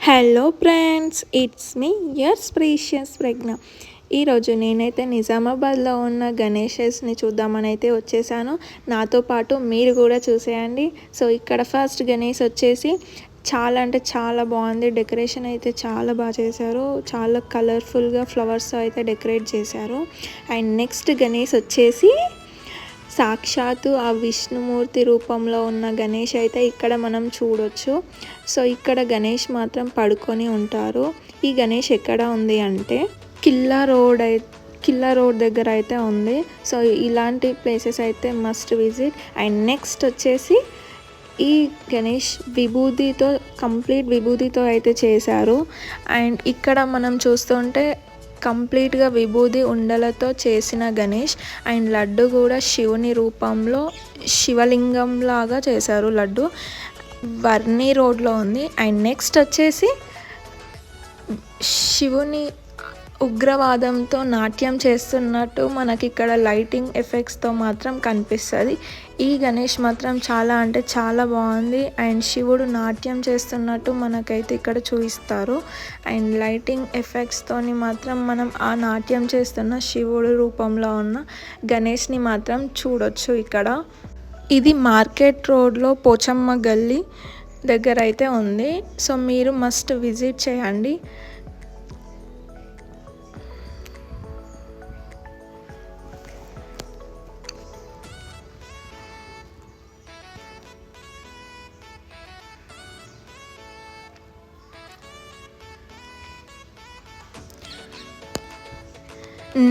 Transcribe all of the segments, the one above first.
Hello friends, it's me your precious Pragna. ఈరోజు నేనైతే నిజామాబాద్లో ఉన్న గణేషెస్ని చూద్దామని అయితే వచ్చేసాను. నాతో పాటు మీరు కూడా చూసేయండి. సో ఇక్కడ ఫస్ట్ గణేష్ వచ్చేసి చాలా అంటే చాలా బాగుంది. డెకరేషన్ అయితే చాలా బాగా చేశారు. చాలా కలర్ఫుల్గా ఫ్లవర్స్తో అయితే డెకరేట్ చేశారు. అండ్ నెక్స్ట్ గణేష్ వచ్చేసి సాక్షాత్తు ఆ విష్ణుమూర్తి రూపంలో ఉన్న గణేష్ అయితే ఇక్కడ మనం చూడొచ్చు. సో ఇక్కడ గణేష్ మాత్రం పడుకొని ఉంటారు. ఈ గణేష్ ఎక్కడ ఉంది అంటే కిల్లా రోడ్ దగ్గర అయితే ఉంది. సో ఇలాంటి ప్లేసెస్ అయితే మస్ట్ విజిట్. అండ్ నెక్స్ట్ వచ్చేసి ఈ గణేష్ కంప్లీట్ విభూతితో అయితే చేశారు. అండ్ ఇక్కడ మనం చూస్తుంటే కంప్లీట్గా విభూది ఉండలతో చేసిన గణేష్. అండ్ లడ్డు కూడా శివుని రూపంలో శివలింగం లాగా చేశారు. లడ్డు వర్ణి రోడ్లో ఉంది. అండ్ నెక్స్ట్ వచ్చేసి శివుని ఉగ్రవాదంతో నాట్యం చేస్తున్నట్టు మనకి ఇక్కడ లైటింగ్ ఎఫెక్ట్స్తో మాత్రం కనిపిస్తుంది. ఈ గణేష్ మాత్రం చాలా అంటే చాలా బాగుంది. అండ్ శివుడు నాట్యం చేస్తున్నట్టు మనకైతే ఇక్కడ చూపిస్తారు. అండ్ లైటింగ్ ఎఫెక్ట్స్తోని మాత్రం మనం ఆ నాట్యం చేస్తున్న శివుడు రూపంలో ఉన్న గణేష్ని మాత్రం చూడొచ్చు ఇక్కడ. ఇది మార్కెట్ రోడ్లో పోచమ్మ గల్లీ దగ్గర అయితే ఉంది. సో మీరు మస్ట్ విజిట్ చేయండి.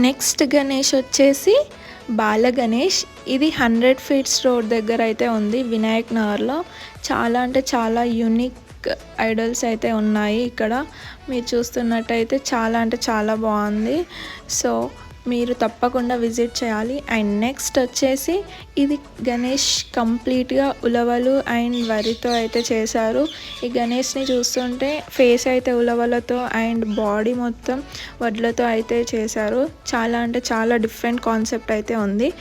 నెక్స్ట్ గణేష్ వచ్చేసి బాల గణేష్. ఇది 100 ఫీట్స్ రోడ్ దగ్గర అయితే ఉంది, వినాయక్ నగర్లో. చాలా అంటే చాలా యూనిక్ ఐడల్స్ అయితే ఉన్నాయి ఇక్కడ. మీరు చూస్తున్నట్టయితే చాలా అంటే చాలా బాగుంది. సో మీరు తప్పకుండా విజిట్ చేయాలి. అండ్ నెక్స్ట్ వచ్చేసి ఇది గణేష్ కంప్లీట్గా ఉలవలు అండ్ వరితో అయితే చేశారు. ఈ గణేష్ని చూస్తుంటే ఫేస్ అయితే ఉలవలతో అండ్ బాడీ మొత్తం వడ్లతో అయితే చేశారు. చాలా అంటే చాలా డిఫరెంట్ కాన్సెప్ట్ అయితే ఉంది.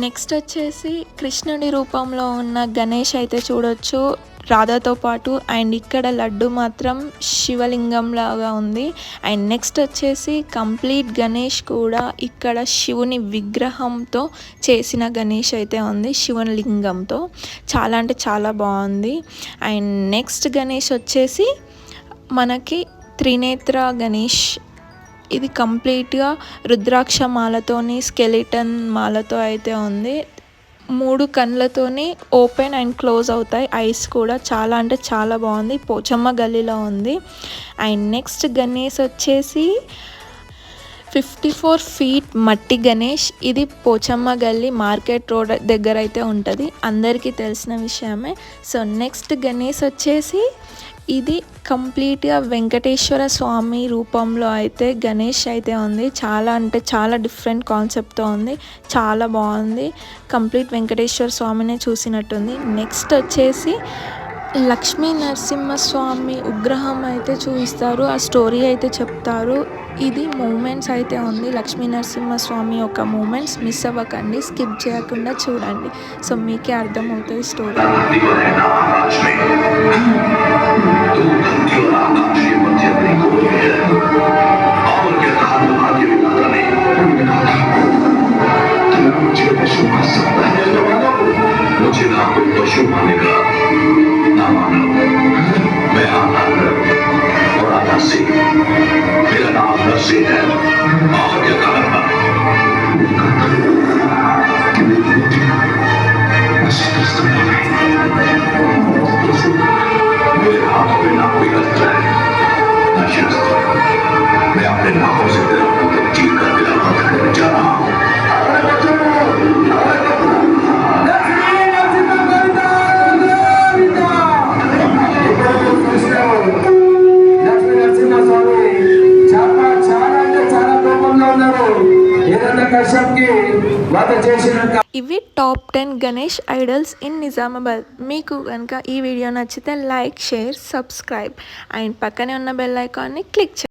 నెక్స్ట్ వచ్చేసి కృష్ణుడి రూపంలో ఉన్న గణేష్ అయితే చూడొచ్చు రాధాతో పాటు. అండ్ ఇక్కడ లడ్డు మాత్రం శివలింగం లాగా ఉంది. అండ్ నెక్స్ట్ వచ్చేసి కంప్లీట్ గణేష్ కూడా ఇక్కడ శివుని విగ్రహంతో చేసిన గణేష్ అయితే ఉంది, శివలింగంతో. చాలా అంటే చాలా బాగుంది. అండ్ నెక్స్ట్ గణేష్ వచ్చేసి మనకి త్రినేత్ర గణేష్. ఇది కంప్లీట్గా రుద్రాక్ష మాలతోని స్కెలిటన్ మాలతో అయితే ఉంది. 3 కళ్ళతోని ఓపెన్ అండ్ క్లోజ్ అవుతాయి ఐస్ కూడా. చాలా అంటే చాలా బాగుంది. పోచమ్మ గల్లీలో ఉంది. అండ్ నెక్స్ట్ గణేష్ వచ్చేసి 54 ఫీట్ మట్టి గణేష్. ఇది పోచమ్మ గల్లీ మార్కెట్ రోడ్ దగ్గర అయితే ఉంటుంది, అందరికీ తెలిసిన విషయమే. సో నెక్స్ట్ గణేష్ వచ్చేసి ఇది కంప్లీట్గా వెంకటేశ్వర స్వామి రూపంలో అయితే గణేష్ అయితే ఉంది. చాలా అంటే చాలా డిఫరెంట్ కాన్సెప్ట్తో ఉంది, చాలా బాగుంది. కంప్లీట్ వెంకటేశ్వర స్వామినే చూసినట్టుంది. నెక్స్ట్ వచ్చేసి లక్ష్మీ నరసింహస్వామి విగ్రహం అయితే చూపిస్తారు, ఆ స్టోరీ అయితే చెప్తారు. ఇది మూమెంట్స్ అయితే ఉంది, లక్ష్మీ నరసింహస్వామి యొక్క మూమెంట్స్. మిస్ అవ్వకండి, స్కిప్ చేయకుండా చూడండి. సో మీకే అర్థమవుతుంది స్టోరీ. ఇవి top 10 Ganesh idols in Nizamabad. మీకు కనుక ఈ వీడియో నచ్చితే లైక్, షేర్, సబ్స్క్రైబ్ అండ్ పక్కనే ఉన్న బెల్ ఐకాన్ని క్లిక్ చేయండి.